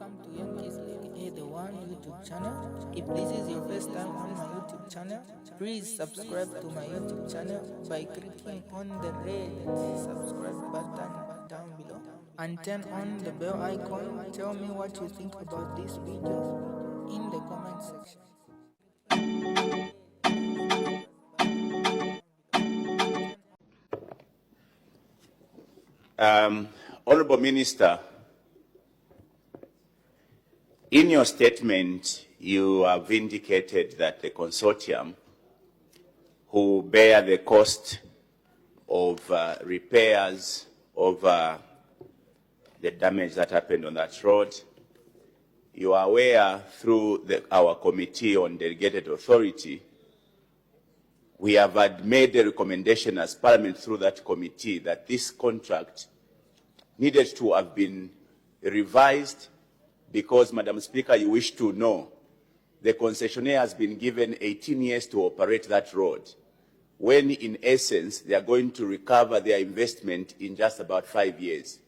welcome to Young Kizzy, the one YouTube channel. If this is your first time on my YouTube channel, please subscribe to my YouTube channel by clicking on the red subscribe button down below and turn on the bell icon. Tell me what you think about this video in the comment section. Honorable Minister, in your statement, you have indicated that the consortium who bear the cost of repairs of the damage that happened on that road, you are aware through our Committee on Delegated Authority, we have made a recommendation as Parliament through that committee that this contract needed to have been revised because, Madam Speaker, you wish to know, the concessionaire has been given 18 years to operate that road, when in essence they are going to recover their investment in just about 5 years.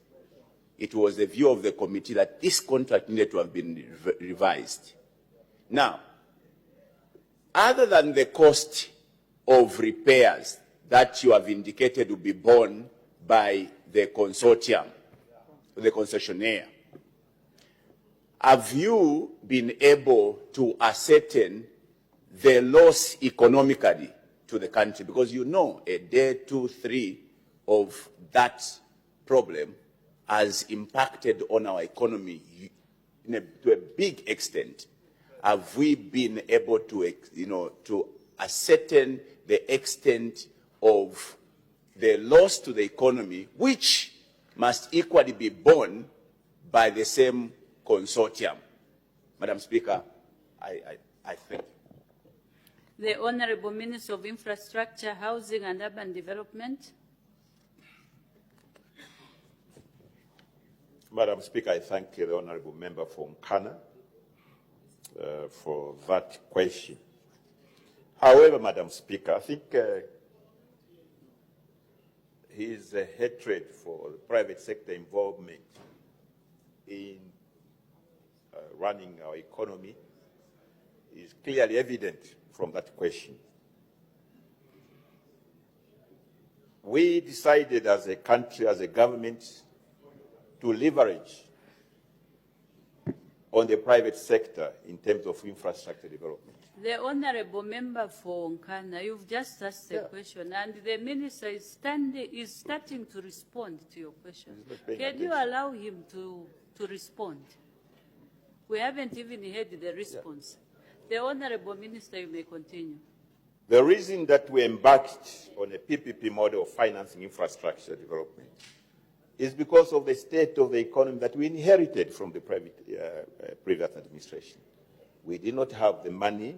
It was the view of the committee that this contract needed to have been revised. Now, other than the cost of repairs that you have indicated will be borne by the consortium, the concessionaire, have you been able to ascertain the loss economically to the country? Because you know a day, 2, 3 of that problem has impacted on our economy to a big extent. Have we been able to, to ascertain the extent of the loss to the economy, which must equally be borne by the same consortium? Madam Speaker, I thank you. The Honourable Minister of Infrastructure, Housing and Urban Development. Madam Speaker, I thank the Honourable Member from Nkana for that question. However, Madam Speaker, I think his hatred for the private sector involvement in running our economy is clearly evident from that question. We decided as a country, as a government, to leverage on the private sector in terms of infrastructure development. The Honourable Member for Nkana, you've just asked the question, and the Minister is starting to respond to your question. Can you allow him to respond? We haven't even heard the response. The Honourable Minister, you may continue. The reason that we embarked on a PPP model of financing infrastructure development is because of the state of the economy that we inherited from the previous administration. We did not have the money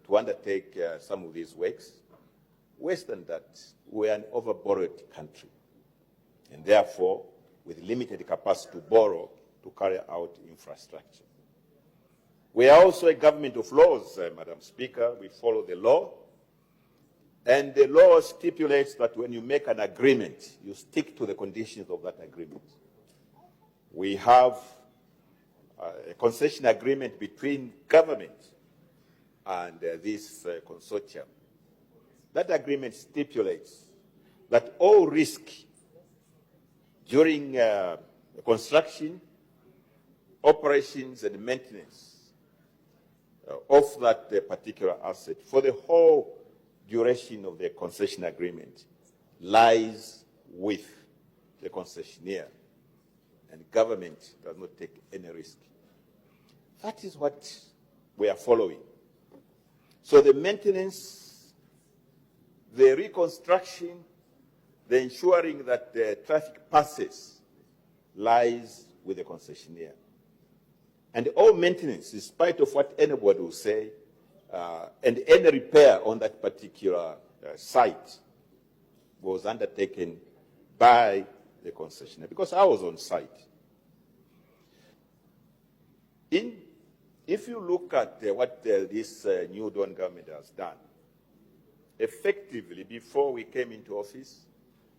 to undertake some of these works. Worse than that, we are an over-borrowed country, and therefore, with limited capacity to borrow to carry out infrastructure. We are also a government of laws, Madam Speaker. We follow the law, and the law stipulates that when you make an agreement, you stick to the conditions of that agreement. We have a concession agreement between government and this consortium. That agreement stipulates that all risk during construction, operations and maintenance of that particular asset for the whole duration of the concession agreement lies with the concessionaire, and government does not take any risk. That is what we are following. So the maintenance, the reconstruction, the ensuring that the traffic passes lies with the concessionaire. And all maintenance, in spite of what anybody will say, and any repair on that particular site was undertaken by the concessionaire, because I was on site. If you look at what this new Dawn government has done, effectively, before we came into office,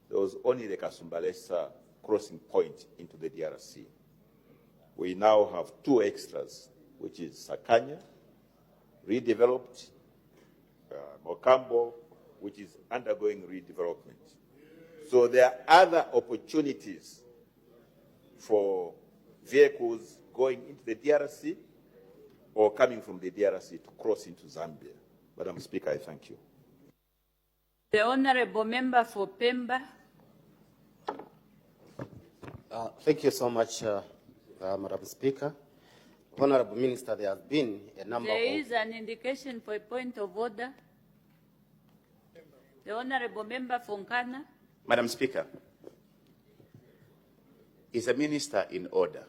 there was only the Kasumbalesa crossing point into the DRC. we now have 2 extras, which is Sakanya, redeveloped, Mokambo, which is undergoing redevelopment. So there are other opportunities for vehicles going into the DRC or coming from the DRC to cross into Zambia. Madam Speaker, I thank you. The Honourable Member for Pemba. Thank you so much, Madam Speaker. Honourable Minister, there has been a number There is an indication for a point of order. The Honourable Member for Nkana. Madam Speaker, is a minister in order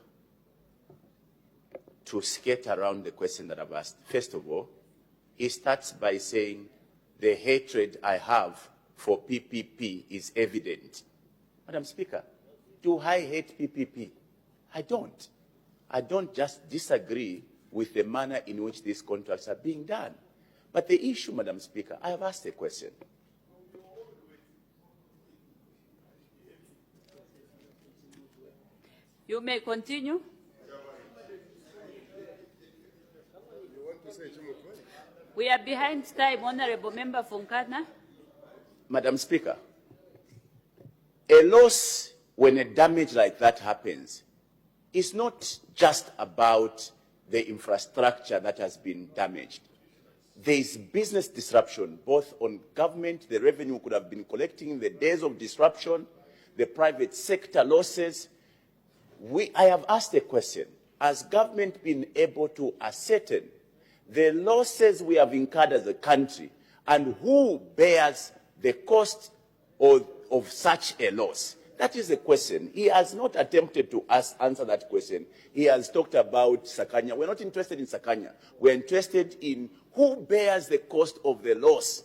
to skate around the question that I've asked? First of all, he starts by saying, the hatred I have for PPP is evident. Madam Speaker, do I hate PPP? I don't. I don't just disagree with the manner in which these contracts are being done. But the issue, Madam Speaker, I have asked a question. You may continue. We are behind time, Honourable Member for Nkana. Madam Speaker, a loss when a damage like that happens is not just about the infrastructure that has been damaged. There is business disruption, both on government, the revenue could have been collecting in the days of disruption, the private sector losses. I have asked a question. Has government been able to ascertain the losses we have incurred as a country and who bears the cost of such a loss? That is the question. He has not attempted to answer that question. He has talked about Sakanya. We're not interested in Sakanya. We're interested in who bears the cost of the loss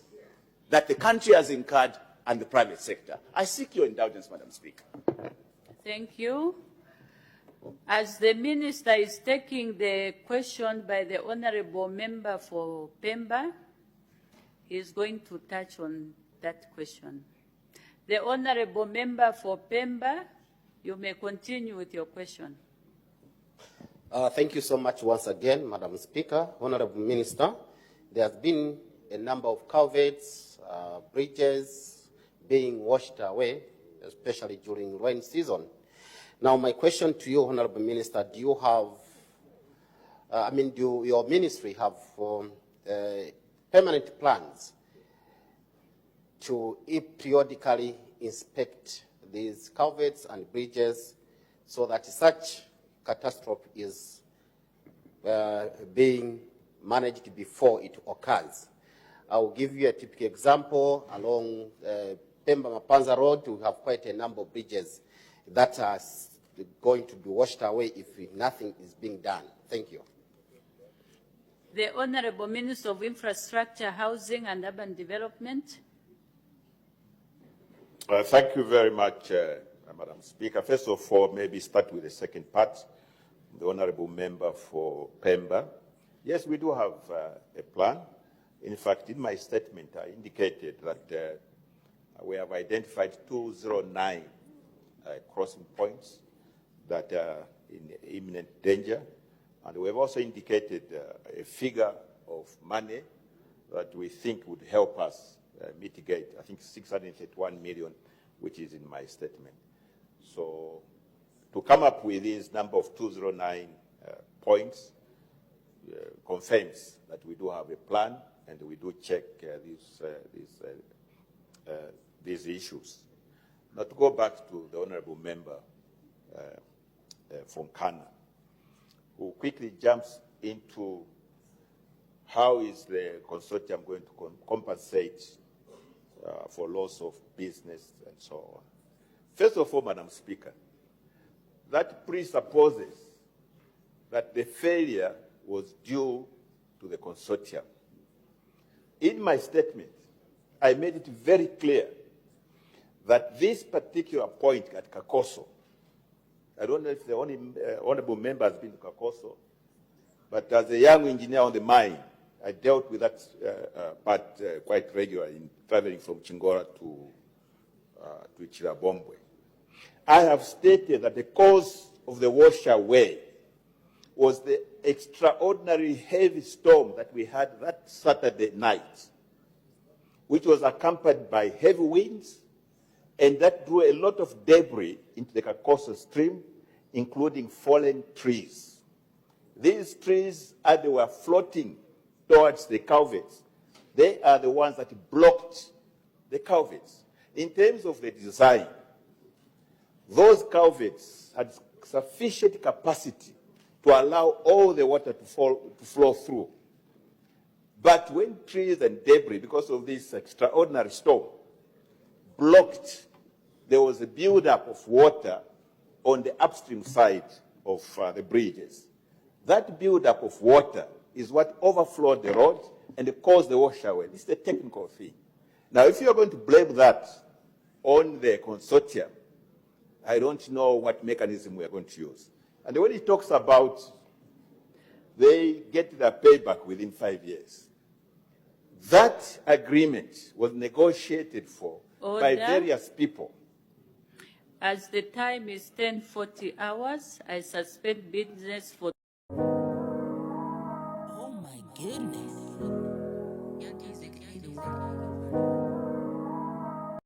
that the country has incurred and the private sector. I seek your indulgence, Madam Speaker. Thank you. As the Minister is taking the question by the Honourable Member for Pemba, he is going to touch on that question. The Honourable Member for Pemba, you may continue with your question. Thank you so much once again, Madam Speaker. Honourable Minister, there has been a number of culverts, bridges being washed away, especially during rain season. Now, my question to you, Honourable Minister, do you have, do your ministry have permanent plans to periodically inspect these culverts and bridges so that such catastrophe is being managed before it occurs? I will give you a typical example. Along Pemba Mapanza Road, we have quite a number of bridges that are going to be washed away if nothing is being done. Thank you. The Honourable Minister of Infrastructure, Housing and Urban Development. Thank you very much, Madam Speaker. First of all, maybe start with the second part, the Honourable Member for Pemba. Yes, we do have a plan. In fact, in my statement, I indicated that we have identified 209 crossing points that are in imminent danger. And we have also indicated a figure of money that we think would help us mitigate, I think 631 million, which is in my statement. So to come up with this number of 209 points confirms that we do have a plan and we do check these issues. Now to go back to the Honourable Member from Nkana, who quickly jumps into how is the consortium going to compensate for loss of business and so on. First of all, Madam Speaker, that presupposes that the failure was due to the consortium. In my statement, I made it very clear that this particular point at Kakoso, I don't know if the Honourable Member has been to Kakoso, but as a young engineer on the mine, I dealt with that part quite regularly in traveling from Chingora to Chirabombwe. I have stated that the cause of the wash away was the extraordinary heavy storm that we had that Saturday night, which was accompanied by heavy winds, and that drew a lot of debris into the Kakoso stream, including fallen trees. These trees, as they were floating towards the culverts, they are the ones that blocked the culverts. In terms of the design, those culverts had sufficient capacity to allow all the water to flow through. But when trees and debris, because of this extraordinary storm, blocked, there was a buildup of water on the upstream side of the bridges. That buildup of water is what overflowed the road and it caused the washaway. This is a technical thing. Now, if you're going to blame that on the consortium, I don't know what mechanism we're going to use. And when he talks about they get their payback within 5 years, that agreement was negotiated for by various people. As the time is 10:40 hours, I suspend business for. Oh my goodness.